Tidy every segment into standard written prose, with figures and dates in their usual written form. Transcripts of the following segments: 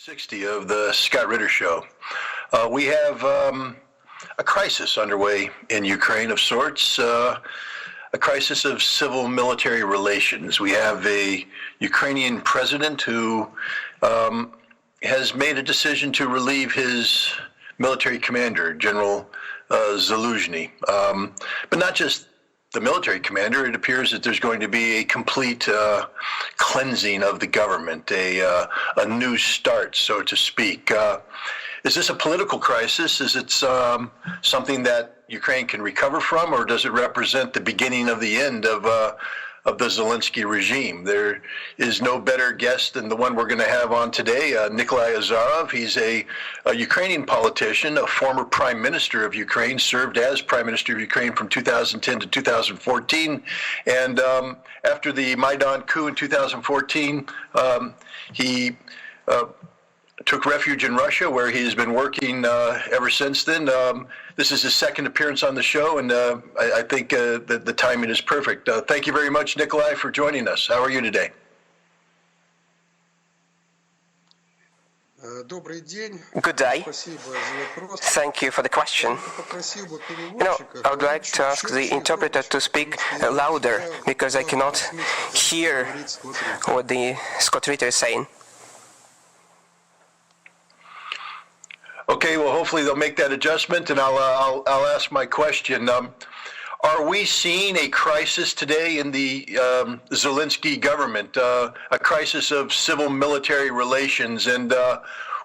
60 of the Scott Ritter Show. We have a crisis underway in Ukraine of sorts, a crisis of civil-military relations. We have a Ukrainian president who has made a decision to relieve his military commander, General Zaluzhny. But not just the military commander. It appears that there's going to be a complete cleansing of the government, a new start, so to speak. Is this a political crisis? Is it something that Ukraine can recover from, or does it represent the beginning of the end of the Zelensky regime? There is no better guest than the one we're going to have on today, Nikolai Azarov. He's a Ukrainian politician, a former prime minister of Ukraine, served as prime minister of Ukraine from 2010 to 2014. And after the Maidan coup in 2014, he took refuge in Russia, where he has been working ever since then. This is his second appearance on the show, and I think that the timing is perfect. Thank you very much, Nikolai, for joining us. How are you today? Good day. Thank you for the question. I would like to ask the interpreter to speak louder, because I cannot hear what the Scott Ritter is saying. Okay, well, hopefully they'll make that adjustment, and I'll ask my question. Are we seeing a crisis today in the Zelensky government, a crisis of civil-military relations, and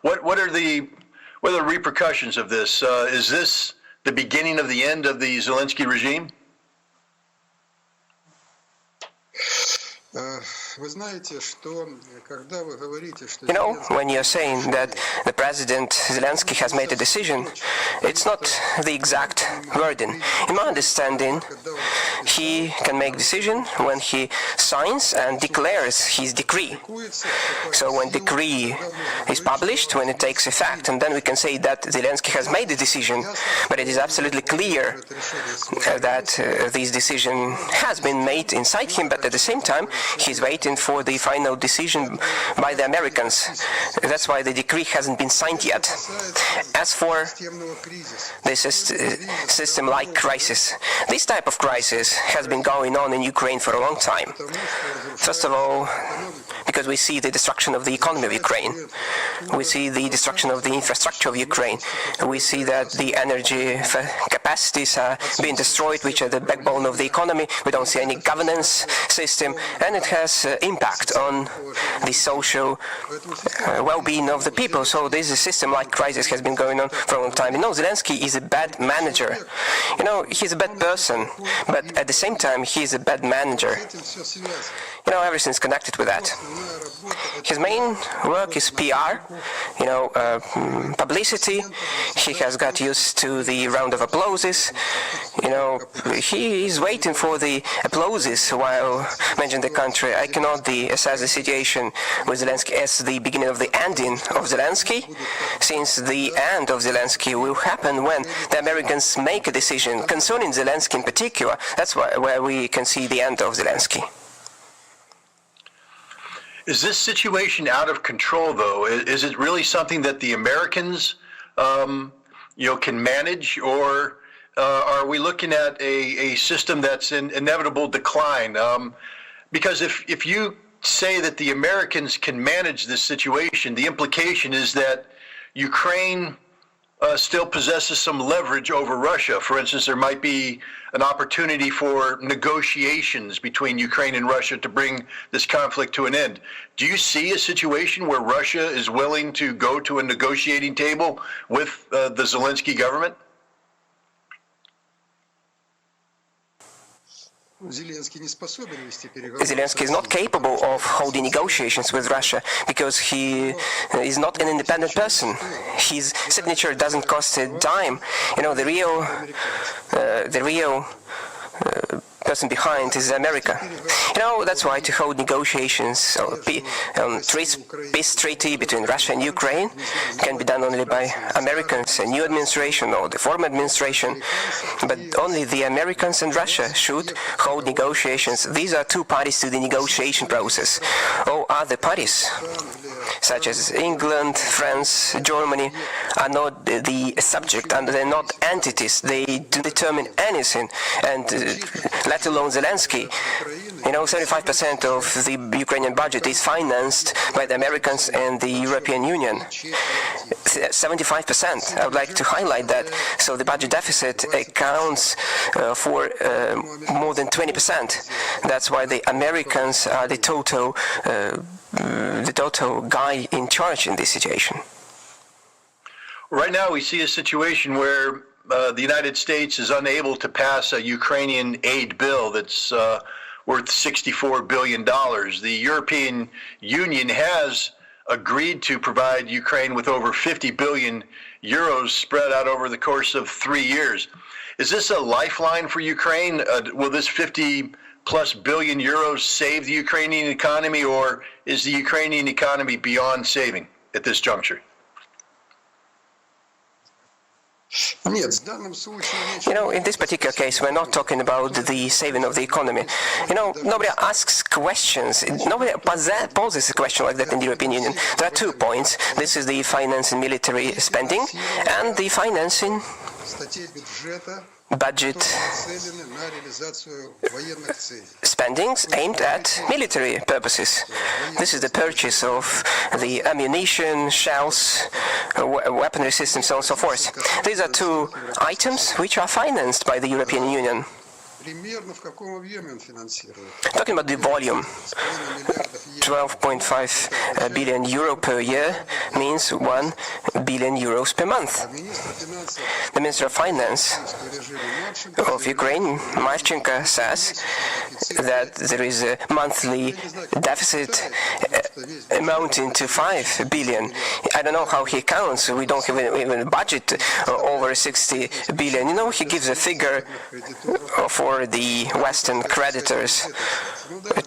what are the repercussions of this? Is this the beginning of the end of the Zelensky regime? When you're saying that the President Zelensky has made a decision, it's not the exact wording. In my understanding, he can make decision when he signs and declares his decree. So when decree is published, when it takes effect, and then we can say that Zelensky has made a decision. But it is absolutely clear that this decision has been made inside him, but at the same time, he's waiting for the final decision by the Americans. That's why the decree hasn't been signed yet. As for this system-like crisis, this type of crisis has been going on in Ukraine for a long time. First of all, because we see the destruction of the economy of Ukraine. We see the destruction of the infrastructure of Ukraine. We see that the energy capacities are being destroyed, which are the backbone of the economy. We don't see any governance system, and it has impact on the social well-being of the people. So this system-like crisis has been going on for a long time. Zelensky is a bad manager. He's a bad person, but at the same time, he's a bad manager. Everything's connected with that. His main work is PR, publicity. He has got used to the round of applauses. He is waiting for the applauses while managing the country. I cannot assess the situation with Zelensky as the beginning of the ending of Zelensky, since the end of Zelensky will happen when the Americans make a decision concerning Zelensky in particular. That's where we can see the end of Zelensky. Is this situation out of control, though? Is it really something that the Americans, can manage, or are we looking at a system that's in inevitable decline? Because if you say that the Americans can manage this situation, the implication is that Ukraine still possesses some leverage over Russia. For instance, there might be an opportunity for negotiations between Ukraine and Russia to bring this conflict to an end. Do you see a situation where Russia is willing to go to a negotiating table with the Zelensky government? Zelensky is not capable of holding negotiations with Russia because he is not an independent person. His signature doesn't cost a dime. The real person behind is America. That's why to hold negotiations on peace treaty between Russia and Ukraine can be done only by Americans, a new administration or the former administration. But only the Americans and Russia should hold negotiations. These are two parties to the negotiation process. All other parties such as England, France, Germany, are not the subject and they're not entities. They don't determine anything, and let alone Zelensky. 75% of the Ukrainian budget is financed by the Americans and the European Union. 75%. I would like to highlight that. So the budget deficit accounts for more than 20%. That's why the Americans are the total guy in charge in this situation. Right now, we see a situation where the United States is unable to pass a Ukrainian aid bill that's worth $64 billion. The European Union has agreed to provide Ukraine with over 50 billion euros spread out over the course of 3 years. Is this a lifeline for Ukraine? Will this 50 plus billion euros save the Ukrainian economy, or is the Ukrainian economy beyond saving at this juncture? In this particular case, we're not talking about the saving of the economy. Nobody asks questions. Nobody poses a question like that in the European Union. There are 2 points. This is the financing military spending and the financing budget spendings aimed at military purposes. This is the purchase of the ammunition, shells, weaponry systems, so on and so forth. These are 2 items which are financed by the European Union. Talking about the volume, 12.5 billion euro per year means 1 billion euros per month. The Minister of Finance of Ukraine, Marchenko, says that there is a monthly deficit amounting to 5 billion. I don't know how he counts. We don't have even a budget over 60 billion. He gives a figure for the Western creditors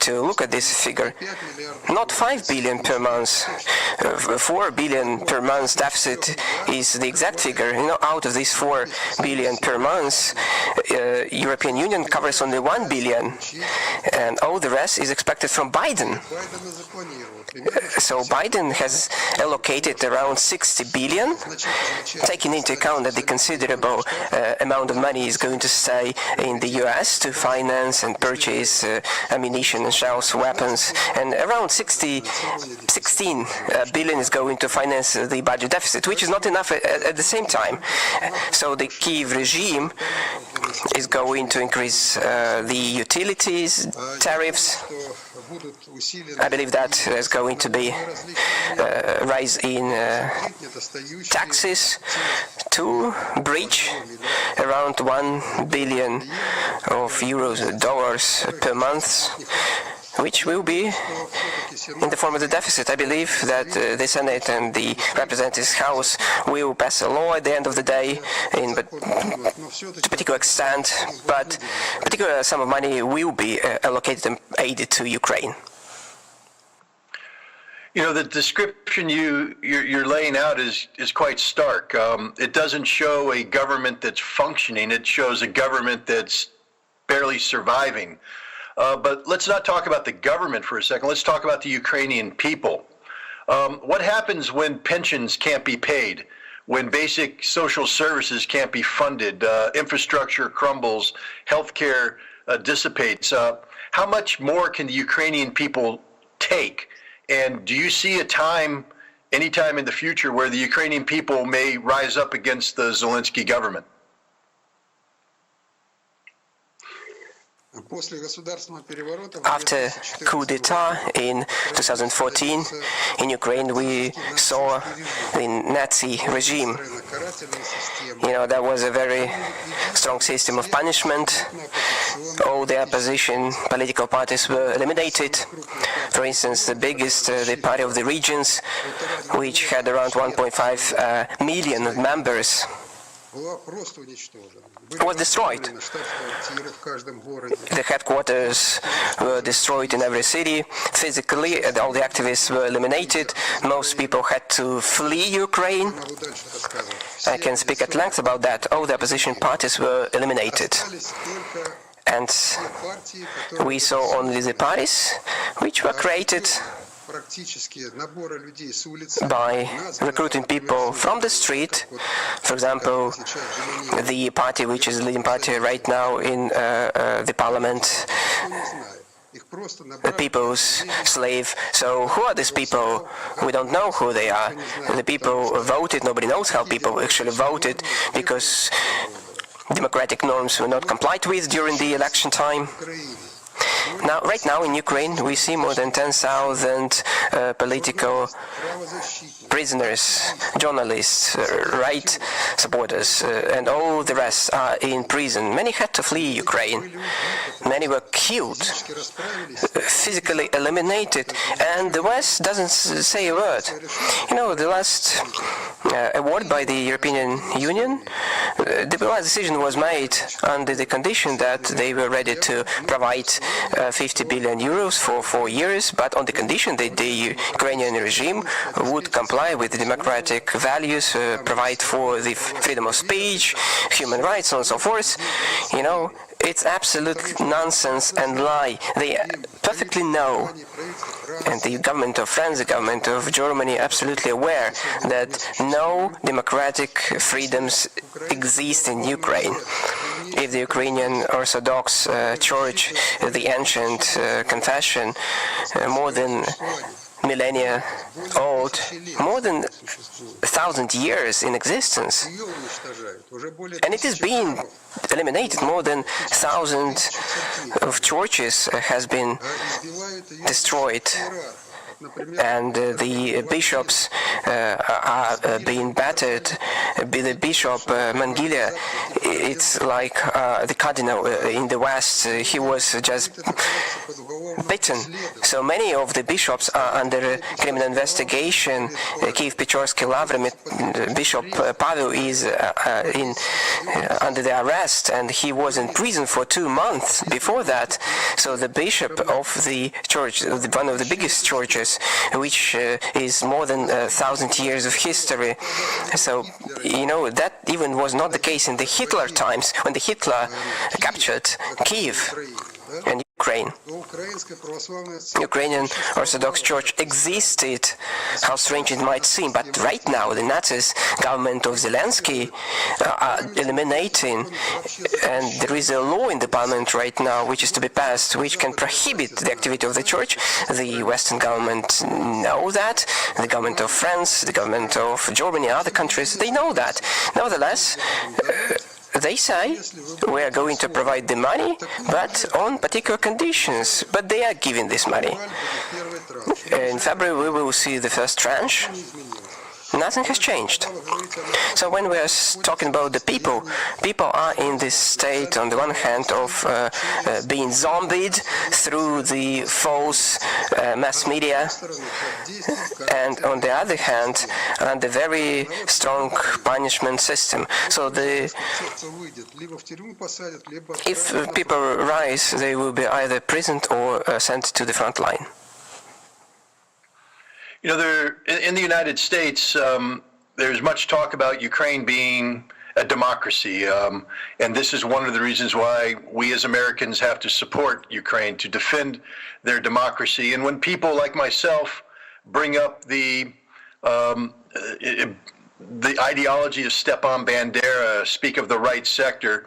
to look at this figure. Not 5 billion per month. 4 billion per month deficit is the exact figure. Out of these 4 billion per month, European Union covers only 1 billion, and all the rest is expected from Biden. So Biden has allocated around 60 billion, taking into account that the considerable amount of money is going to stay in the US to finance and purchase ammunition and shells, weapons, and around 16 billion is going to finance the budget deficit, which is not enough at the same time. So the Kyiv regime is going to increase the utilities tariffs. I believe that there's going to be a rise in taxes to breach around 1 billion of dollars per month, which will be in the form of the deficit. I believe that the Senate and the Representatives House will pass a law at the end of the day to a particular extent, but a particular sum of money will be allocated and aided to Ukraine. The description you're laying out is quite stark. It doesn't show a government that's functioning. It shows a government that's barely surviving. But let's not talk about the government for a second. Let's talk about the Ukrainian people. What happens when pensions can't be paid, when basic social services can't be funded, infrastructure crumbles, healthcare dissipates? How much more can the Ukrainian people take? And do you see a time, any time in the future, where the Ukrainian people may rise up against the Zelensky government? After coup d'etat in 2014 in Ukraine, we saw the Nazi regime. There was a very strong system of punishment. All the opposition political parties were eliminated. For instance, the biggest, the Party of the Regions, which had around 1.5 million members, was destroyed. The headquarters were destroyed in every city. Physically, all the activists were eliminated. Most people had to flee Ukraine. I can speak at length about that. All the opposition parties were eliminated. And we saw only the parties which were created by recruiting people from the street. For example, the party which is the leading party right now in the parliament, the people's slave. So who are these people? We don't know who they are. The people voted, nobody knows how people actually voted, because democratic norms were not complied with during the election time. Now, right now in Ukraine, we see more than 10,000 political prisoners, journalists, right supporters, and all the rest are in prison. Many had to flee Ukraine. Many were killed, physically eliminated, and the West doesn't say a word. You know, the last award by the European Union, the last decision was made under the condition that they were ready to provide 50 billion euros for 4 years, but on the condition that the Ukrainian regime would comply with the democratic values, provide for the freedom of speech, human rights, and so forth. You know, it's absolute nonsense and lie. They perfectly know, and the government of France, the government of Germany, absolutely aware that no democratic freedoms exist in Ukraine. If the Ukrainian Orthodox Church, the ancient confession, more than millennia old, more than 1,000 years in existence, and it is being eliminated. More than 1,000 of churches has been destroyed, and the bishops are being battered. The bishop Mangilia, it's like the cardinal in the West. He was just beaten. So many of the bishops are under criminal investigation. Kiev-Pechorsky Lavra Bishop Pavel is under the arrest, and he was in prison for 2 months before that. So the bishop of the church, one of the biggest churches, which is more than 1,000 years of history. So, you know, that even was not the case in the Hitler times, when the Hitler captured Kiev and Ukraine. Ukrainian Orthodox Church existed, how strange it might seem, but right now the Nazis, government of Zelensky, are eliminating, and there is a law in the parliament right now which is to be passed, which can prohibit the activity of the church. The Western government know that, the government of France, the government of Germany, other countries, they know that. Nevertheless, they say we are going to provide the money, but on particular conditions. But they are giving this money. In February, we will see the first tranche. Nothing has changed. So when we are talking about the people, people are in this state, on the one hand, of being zombied through the false mass media, and on the other hand, under very strong punishment system. So if people rise, they will be either imprisoned or sent to the front line. You know, in the United States, there's much talk about Ukraine being a democracy, and this is one of the reasons why we as Americans have to support Ukraine, to defend their democracy. And when people like myself bring up the ideology of Stepan Bandera, speak of the right sector,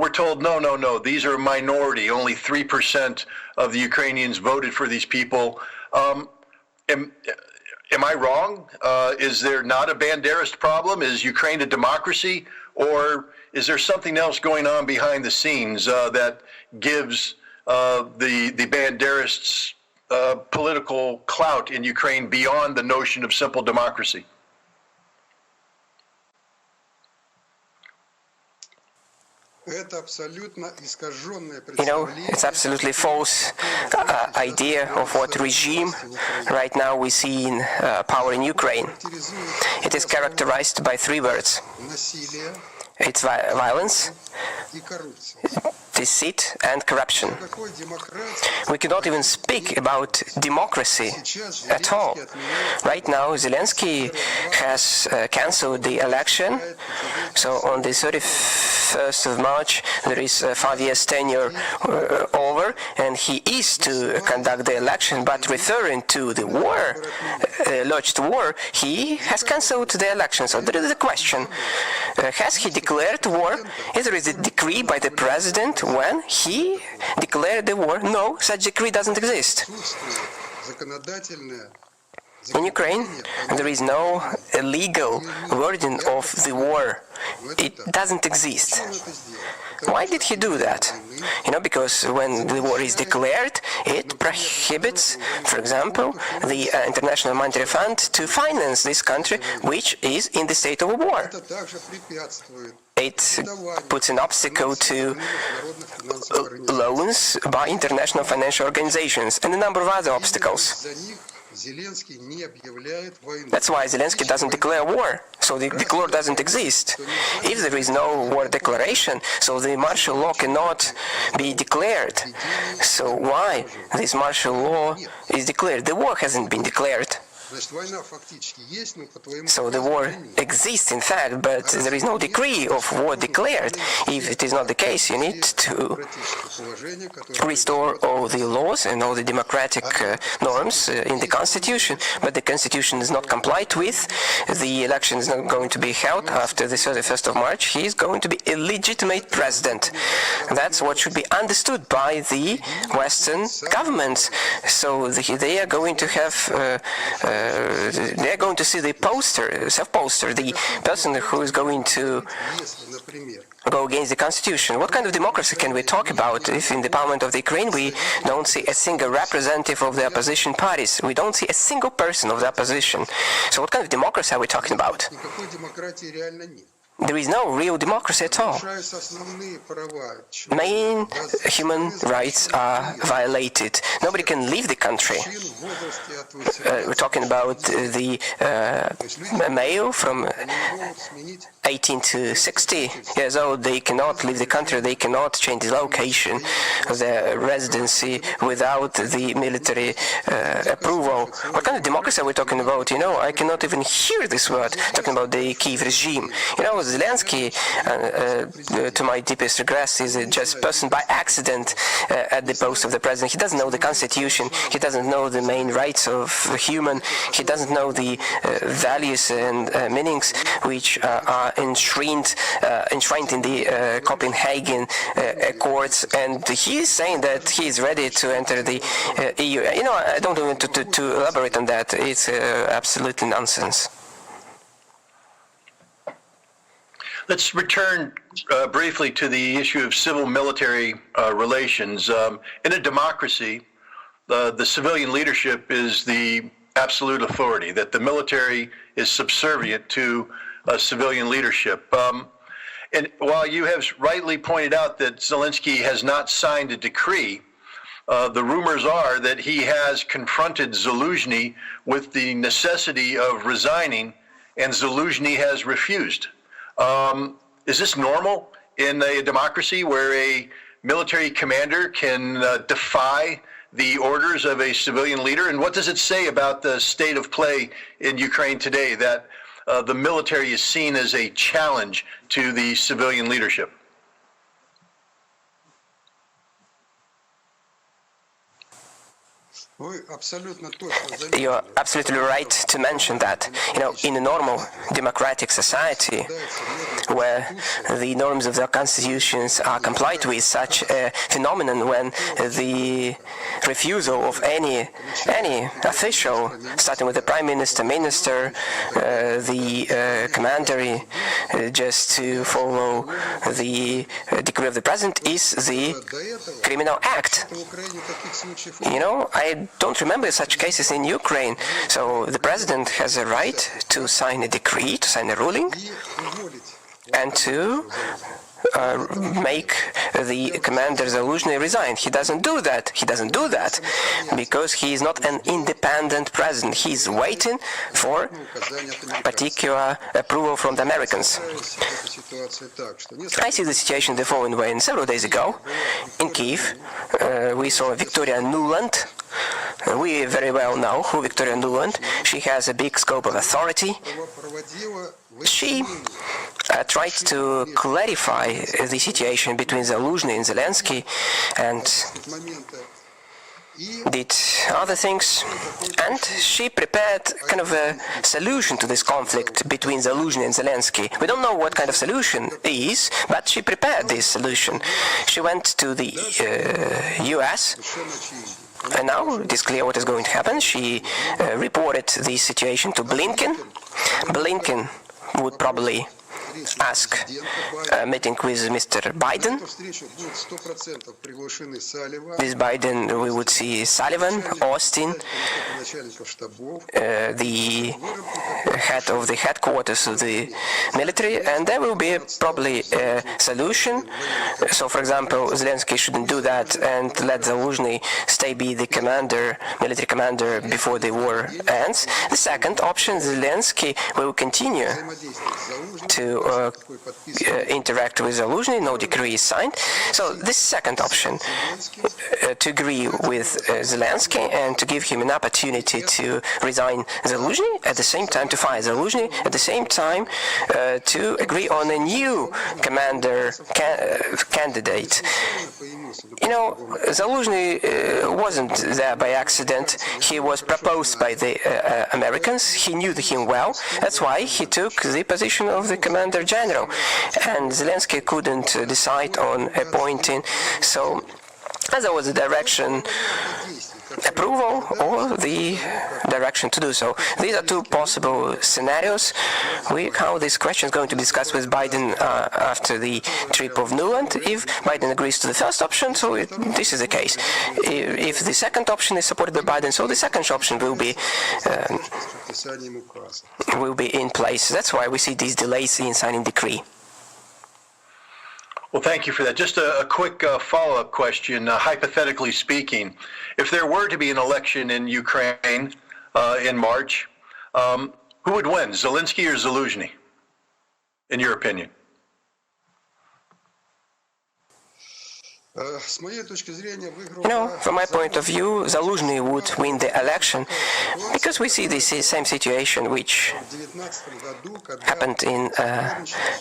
we're told, no, these are a minority. Only 3% of the Ukrainians voted for these people. Am I wrong? Is there not a Banderist problem? Is Ukraine a democracy? Or is there something else going on behind the scenes that gives the Banderists political clout in Ukraine beyond the notion of simple democracy? You know, it's absolutely false idea of what regime right now we see in power in Ukraine. It is characterized by 3 words. It's violence, deceit and corruption. We cannot even speak about democracy at all. Right now, Zelensky has cancelled the election. So on the 31st of March, there is a 5 years tenure over, and he is to conduct the election. But referring to the war, alleged war, he has cancelled the election. So there is a question: has he declared war? Is there a decree by the president when he declared the war? No, such decree doesn't exist. In Ukraine, there is no legal wording of the war. It doesn't exist. Why did he do that? Because when the war is declared, it prohibits, for example, the International Monetary Fund to finance this country, which is in the state of war. It puts an obstacle to loans by international financial organizations and a number of other obstacles. That's why Zelensky doesn't declare war. So the war doesn't exist. If there is no war declaration, so the martial law cannot be declared. So why this martial law is declared? The war hasn't been declared. So the war exists, in fact, but there is no decree of war declared. If it is not the case, you need to restore all the laws and all the democratic norms in the constitution. But the constitution is not complied with. The election is not going to be held after the 31st of March. He is going to be a legitimate president. That's what should be understood by the Western governments. So they are going to have they're going to see the self-poster, the person who is going to go against the constitution. What kind of democracy can we talk about if in the parliament of the Ukraine we don't see a single representative of the opposition parties? We don't see a single person of the opposition. So what kind of democracy are we talking about? There is no real democracy at all. Main human rights are violated. Nobody can leave the country. We're talking about the male from 18 to 60 years old. They cannot leave the country. They cannot change the location of their residency without the military approval. What kind of democracy are we talking about? I cannot even hear this word, talking about the Kiev regime. Zelensky, to my deepest regrets, is just a person by accident at the post of the president. He doesn't know the constitution. He doesn't know the main rights of the human. He doesn't know the values and meanings which are enshrined in the Copenhagen Accords. And he is saying that he is ready to enter the EU. I don't want to elaborate on that. It's absolutely nonsense. Let's return briefly to the issue of civil-military relations. In a democracy, the civilian leadership is the absolute authority, that the military is subservient to civilian leadership. And while you have rightly pointed out that Zelensky has not signed a decree, the rumors are that he has confronted Zaluzhny with the necessity of resigning, and Zaluzhny has refused. Is this normal in a democracy where a military commander can defy the orders of a civilian leader? And what does it say about the state of play in Ukraine today, that the military is seen as a challenge to the civilian leadership? You're absolutely right to mention that. In a normal democratic society where the norms of their constitutions are complied with, such a phenomenon when the refusal of any official, starting with the prime minister, the commander, just to follow the decree of the president, is the criminal act. I don't remember such cases in Ukraine. So the president has a right to sign a decree, to sign a ruling, and to make the commander Zaluzhny resign. He doesn't do that. He doesn't do that because he is not an independent president. He is waiting for particular approval from the Americans. I see the situation the following way. And several days ago, in Kyiv, we saw Victoria Nuland. We very well know who Victoria Nuland. She has a big scope of authority. She tried to clarify the situation between Zaluzhny and Zelensky and did other things, and she prepared kind of a solution to this conflict between Zaluzhny and Zelensky. We don't know what kind of solution is, but she prepared this solution. She went to the US, and now it is clear what is going to happen. She reported the situation to Blinken. Blinken would probably ask a meeting with Mr. Biden. With Biden, we would see Sullivan, Austin, the head of the headquarters of the military, and there will be probably a solution. So, for example, Zelensky shouldn't do that and let Zaluzhny stay be the commander, military commander, before the war ends. The second option, Zelensky will continue to interact with Zaluzhny, no decree is signed. So this second option, to agree with Zelensky and to give him an opportunity to resign Zaluzhny, at the same time to fire Zaluzhny, at the same time to agree on a new commander candidate. You know, Zaluzhny wasn't there by accident. He was proposed by the Americans. He knew him well. That's why he took the position of the commander general. And Zelensky couldn't decide on appointing. So there was a direction, approval, or the direction to do so. These are two possible scenarios. How this question is going to be discussed with Biden after the trip of Nuland. If Biden agrees to the first option, so this is the case. If the second option is supported by Biden, so the second option will be in place. That's why we see these delays in signing decree. Well, thank you for that. Just a quick follow-up question. Hypothetically speaking, if there were to be an election in Ukraine in March, who would win, Zelensky or Zaluzhny, in your opinion? You know, from my point of view, Zaluzhny would win the election because we see this same situation which happened in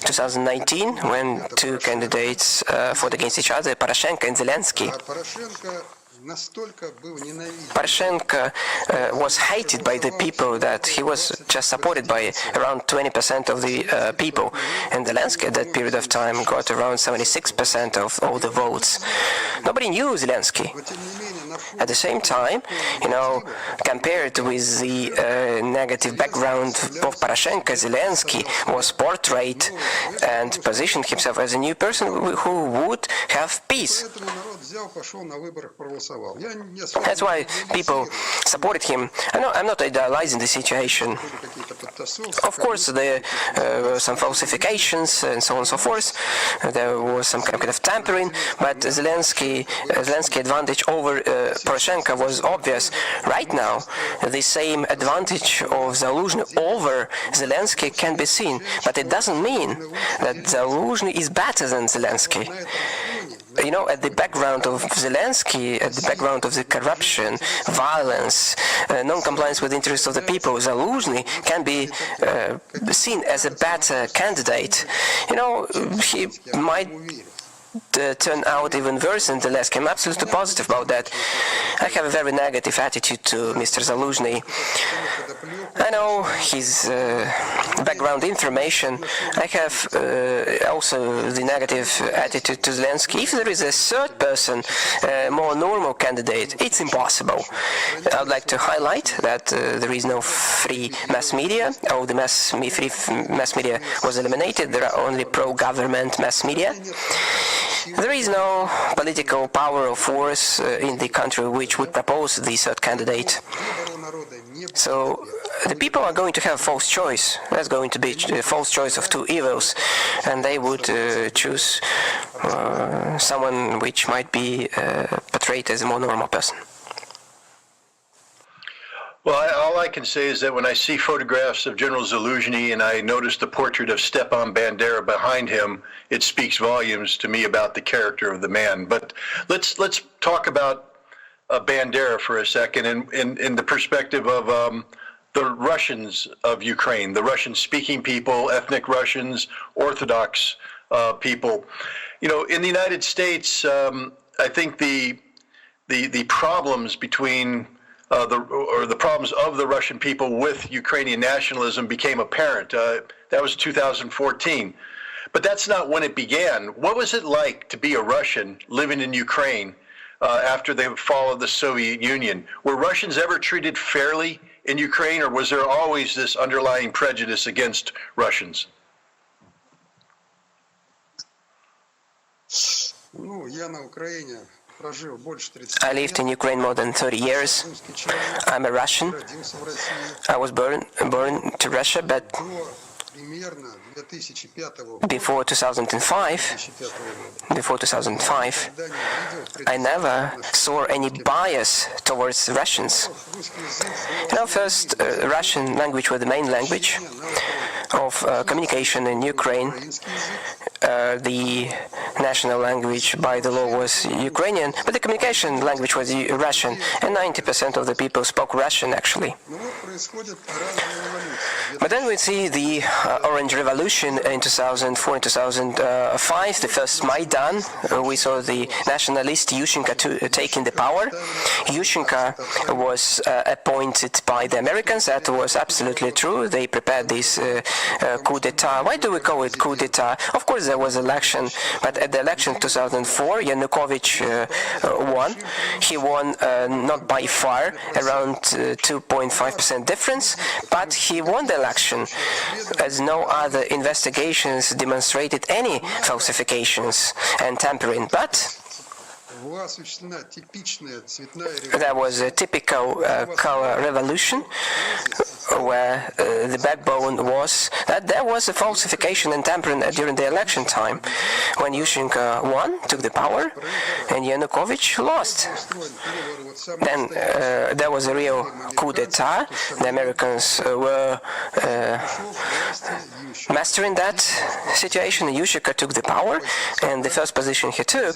2019 when two candidates fought against each other, Poroshenko and Zelensky. Poroshenko was hated by the people that he was just supported by around 20% of the people. And Zelensky at that period of time got around 76% of all the votes. Nobody knew Zelensky. At the same time, you know, compared with the negative background of Poroshenko, Zelensky was portrayed and positioned himself as a new person who would have peace. That's why people supported him. I'm not idealizing the situation. Of course, there were some falsifications and so on and so forth. There was some kind of tampering, but Zelensky's advantage over Poroshenko was obvious. Right now, the same advantage of Zaluzhny over Zelensky can be seen, but it doesn't mean that Zaluzhny is better than Zelensky. You know, at the background of Zelensky, at the background of the corruption, violence, non-compliance with the interests of the people, Zaluzhny can be seen as a better candidate. You know, he might turn out even worse than Zelensky. I'm absolutely positive about that. I have a very negative attitude to Mr. Zaluzhny. I know his background information. I have also the negative attitude to Zelensky. If there is a third person, a more normal candidate, it's impossible. I would like to highlight that there is no free mass media. All the free mass media was eliminated. There are only pro-government mass media. There is no political power or force in the country which would propose the third candidate. So the people are going to have a false choice. There's going to be a false choice of two evils, and they would choose someone which might be portrayed as a more normal person. Well, all I can say is that when I see photographs of General Zaluzhny and I notice the portrait of Stepan Bandera behind him, it speaks volumes to me about the character of the man. But let's talk about Bandera for a second in the perspective of the Russians of Ukraine, the Russian-speaking people, ethnic Russians, Orthodox people. You know, in the United States, I think the problems between the problems of the Russian people with Ukrainian nationalism became apparent. That was 2014. But that's not when it began. What was it like to be a Russian living in Ukraine after they followed the Soviet Union? Were Russians ever treated fairly in Ukraine, or was there always this underlying prejudice against Russians? I lived in Ukraine more than 30 years. I'm a Russian. I was born to Russia, but before 2005, I never saw any bias towards Russians. You know, first, Russian language was the main language of communication in Ukraine. The national language by the law was Ukrainian, but the communication language was Russian, and 90% of the people spoke Russian, actually. But then we see the Orange Revolution in 2004 and 2005, the first Maidan. We saw the nationalist Yushchenko taking the power. Yushchenko was appointed by the Americans. That was absolutely true. They prepared this coup d'etat. Why do we call it coup d'etat? Of course, there was election, but at the election 2004, Yanukovych won. He won not by far, around 2.5% difference, but he won the election, as no other investigations demonstrated any falsifications and tampering. But there was a typical color revolution where the backbone was that there was a falsification and tampering during the election time, when Yushchenko won, took the power, and Yanukovych lost. Then there was a real coup d'etat. The Americans were mastering that situation. Yushchenko took the power, and the first position he took,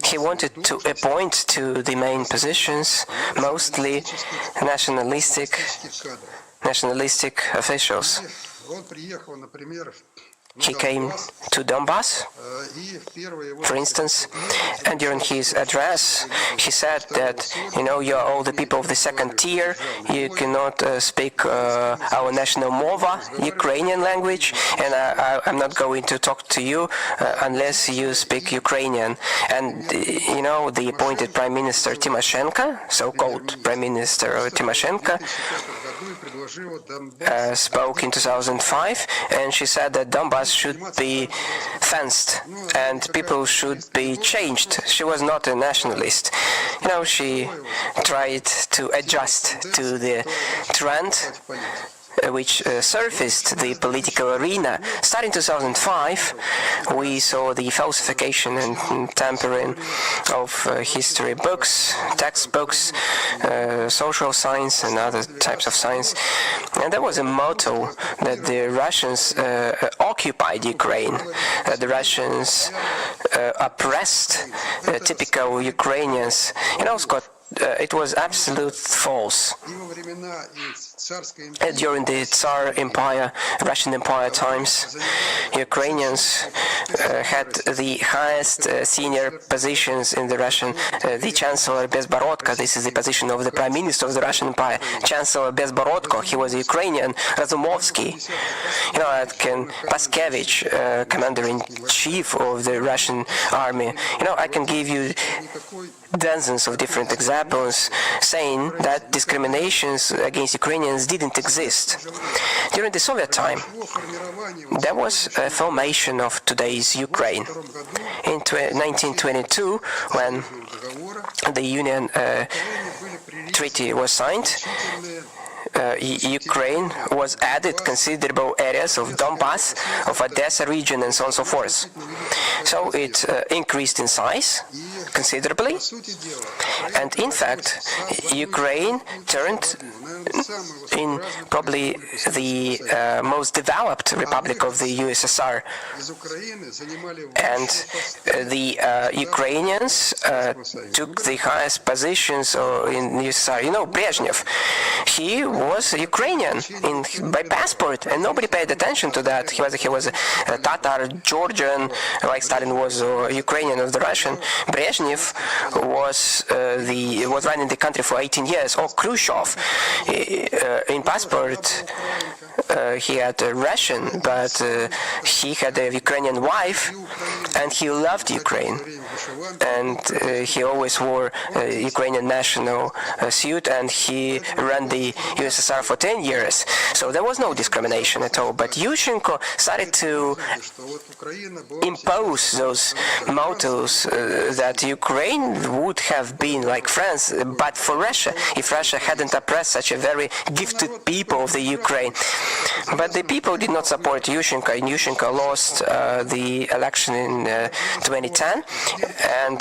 he wanted to appoint to the main positions mostly nationalistic officials. He came to Donbass, for instance, and during his address, he said that, you know, you're all the people of the second tier, you cannot speak our national mova, Ukrainian language, and I'm not going to talk to you unless you speak Ukrainian. And, you know, the appointed Prime Minister Tymoshenko, so-called Prime Minister Tymoshenko, spoke in 2005, and she said that Donbass should be fenced and people should be changed. She was not a nationalist. You know, she tried to adjust to the trend which surfaced the political arena. Starting 2005, we saw the falsification and tampering of history books, textbooks, social science and other types of science. And there was a motto that the Russians occupied Ukraine, that the Russians oppressed typical Ukrainians. You know, Scott, it was absolute false. During the Tsar Empire, Russian Empire times, Ukrainians had the highest senior positions in the Russian. The Chancellor Bezborodko, this is the position of the Prime Minister of the Russian Empire. Chancellor Bezborodko, he was Ukrainian. Razumovsky, you know, Paskevich, Commander-in-Chief of the Russian Army. You know, I can give you dozens of different examples saying that discriminations against Ukrainians didn't exist. During the Soviet time, there was a formation of today's Ukraine. In 1922, when the Union Treaty was signed, Ukraine was added considerable areas of Donbass, of Odessa region, and so on and so forth. So it increased in size considerably, and in fact, Ukraine turned in probably the most developed republic of the USSR. And the Ukrainians took the highest positions in USSR. You know, Brezhnev, he was Ukrainian by passport, and nobody paid attention to that. He was a Tatar, Georgian, like Stalin was Ukrainian of the Russian. Brezhnev was running the country for 18 years, or Khrushchev. In passport, he had a Russian, but he had a Ukrainian wife, and he loved Ukraine. And he always wore a Ukrainian national suit, and he ran the USSR for 10 years. So there was no discrimination at all. But Yushchenko started to impose those mottos that Ukraine would have been like France, but for Russia, if Russia hadn't oppressed such a very gifted people of the Ukraine. But the people did not support Yushchenko, and Yushchenko lost the election in 2010, and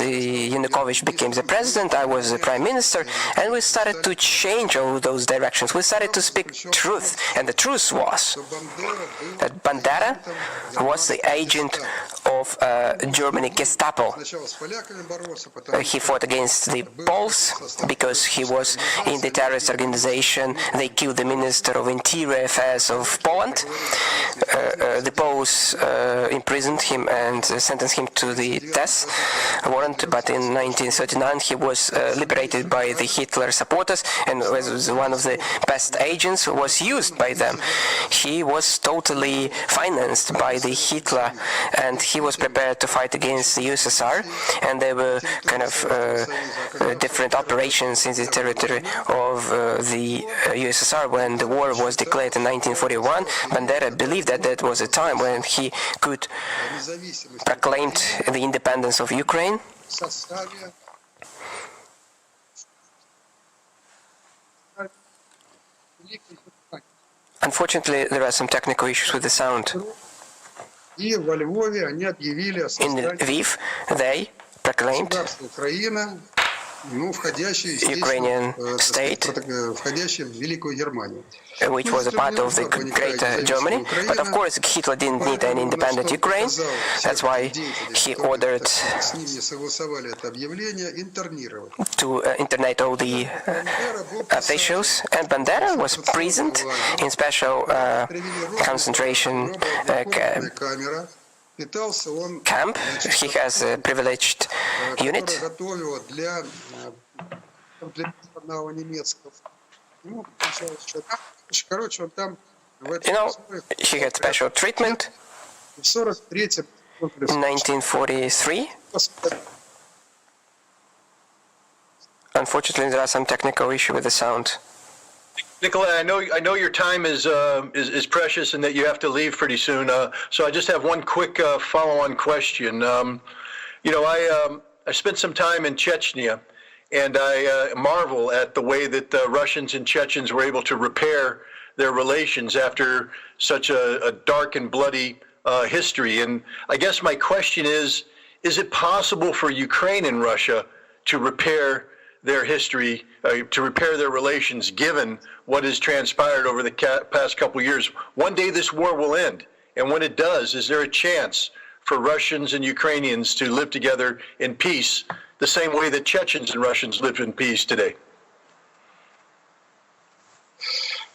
the Yanukovych became the president. I was the prime minister, and we started to change all those directions. We started to speak truth, and the truth was that Bandera was the agent of Germany Gestapo. He fought against the Poles because he was in the terrorist organization. They killed the Minister of Interior Affairs of Poland. The Poles imprisoned him and sentenced him to the death warrant, but in 1939 he was liberated by the Hitler supporters and was one of the best agents, was used by them. He was totally financed by the Hitler, and he was prepared to fight against the USSR, and there were kind of different operations in the territory of the USSR. When the war was declared in 1941, Bandera believed that that was a time when he could proclaim the independence of Ukraine. Unfortunately, there are some technical issues with the sound. In Lviv, they proclaimed Ukrainian state, which was a part of the Greater Germany. But of course, Hitler didn't need an independent Ukraine. That's why he ordered to internate all the officials. And Bandera was imprisoned in special concentration camp. He has a privileged unit. You know, he had special treatment in 1943. Unfortunately, there are some technical issues with the sound. Nikolai, I know your time is precious and that you have to leave pretty soon. So I just have one quick follow-on question. I spent some time in Chechnya, and I marvel at the way that the Russians and Chechens were able to repair their relations after such a dark and bloody history. And I guess my question is it possible for Ukraine and Russia to repair their history, to repair their relations, given what has transpired over the past couple of years? One day this war will end, and when it does, is there a chance for Russians and Ukrainians to live together in peace, the same way that Chechens and Russians live in peace today?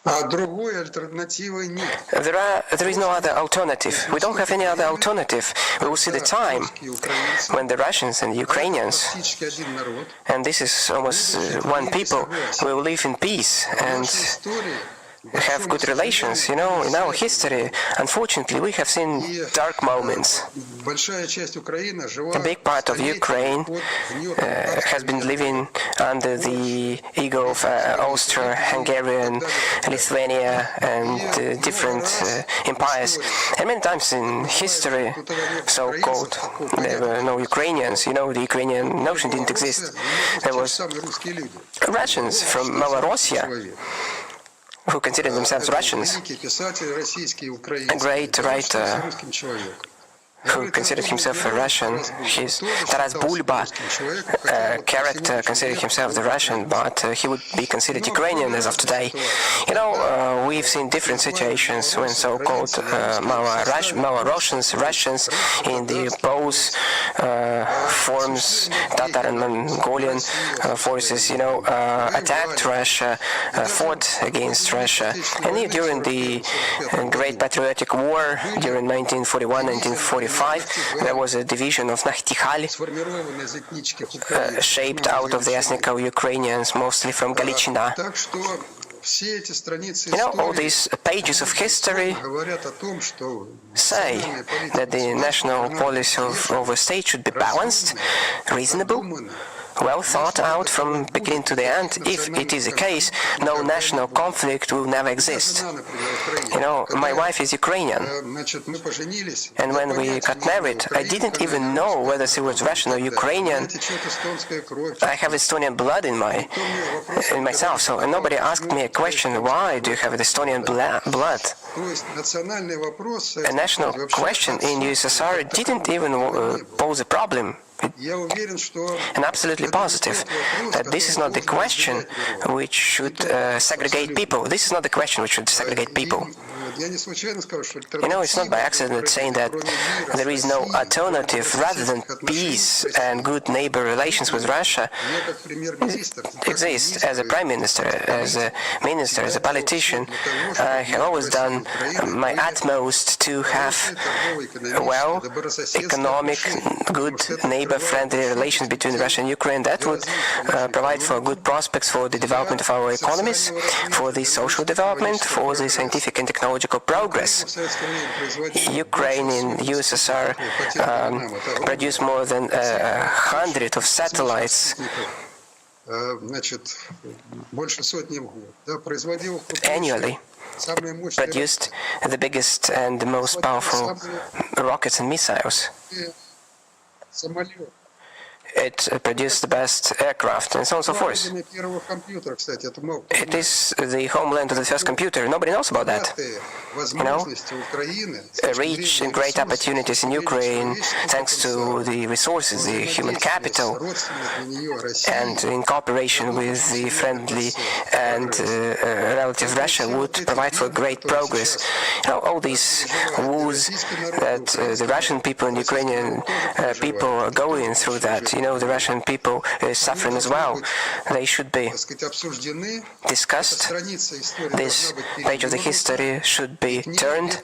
There is no other alternative. We don't have any other alternative. We will see the time when the Russians and Ukrainians, and this is almost one people, will live in peace. And have good relations. In our history, unfortunately, we have seen dark moments. A big part of Ukraine has been living under the ego of Austro-Hungarian, Lithuania, and different empires. And many times in history, so-called, there were no Ukrainians. The Ukrainian notion didn't exist. There was Russians from Malorussia who considered themselves Russians. A great writer who considered himself a Russian. His Taras Bulba character considered himself the Russian, but he would be considered Ukrainian as of today. We've seen different situations when so-called Malorossians, Russians in the both forms, Tatar and Mongolian forces, attacked Russia, fought against Russia. And during the Great Patriotic War, during 1941-1945, there was a division of Nakhtikhal, shaped out of the ethnic Ukrainians, mostly from Galiciana. All these pages of history say that the national policy of a state should be balanced, reasonable, well thought out from beginning to the end. If it is the case, no national conflict will never exist. My wife is Ukrainian, and when we got married, I didn't even know whether she was Russian or Ukrainian. I have Estonian blood in myself, so nobody asked me a question, why do you have Estonian blood? A national question in USSR didn't even pose a problem. And absolutely positive that this is not the question which should segregate people. This is not the question which should segregate people. It's not by accident saying that there is no alternative rather than peace and good neighbor relations with Russia exists. As a prime minister, as a minister, as a politician, I have always done my utmost to have economic, good neighbor-friendly relations between Russia and Ukraine that would provide for good prospects for the development of our economies, for the social development, for the scientific and technological progress. Ukraine in USSR produced more than 100 of satellites annually, produced the biggest and the most powerful rockets and missiles. It produced the best aircraft and so on and so forth. It is the homeland of the first computer. Nobody knows about that. Reach and great opportunities in Ukraine thanks to the resources, the human capital, and in cooperation with the friendly and relative Russia would provide for great progress. All these woes that the Russian people and Ukrainian people are going through that, the Russian people is suffering as well. They should be discussed. This page of the history should be turned,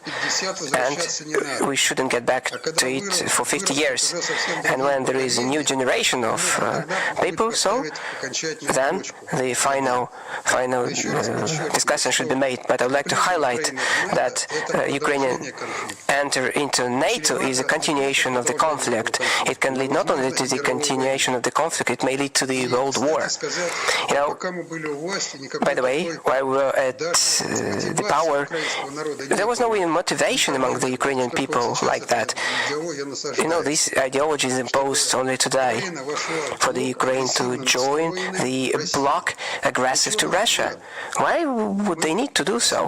and we shouldn't get back to it for 50 years. And when there is a new generation of people, so then the final discussion should be made. But I would like to highlight that Ukrainian enter into NATO is a continuation of the conflict. It can lead not only to the continuation of the conflict, it may lead to the World War. By the way, while we were at the power, there was no motivation among the Ukrainian people like that. This ideology is imposed only today for the Ukraine to join the bloc aggressive to Russia. Why would they need to do so?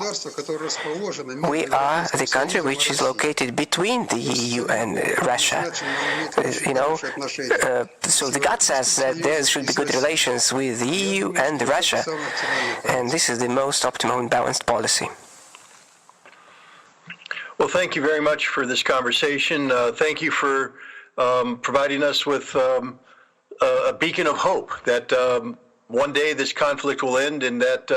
We are the country which is located between the EU and Russia. So the God says that there should be good relations with the EU and Russia, and this is the most optimal and balanced policy. Well, thank you very much for this conversation. Thank you for providing us with a beacon of hope that one day this conflict will end and that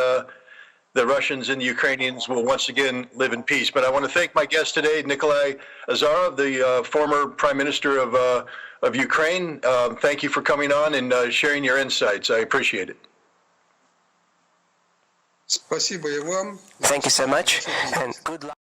the Russians and the Ukrainians will once again live in peace. But I want to thank my guest today, Nikolai Azarov, the former Prime Minister of Ukraine. Thank you for coming on and sharing your insights. I appreciate it. Thank you so much, and good luck.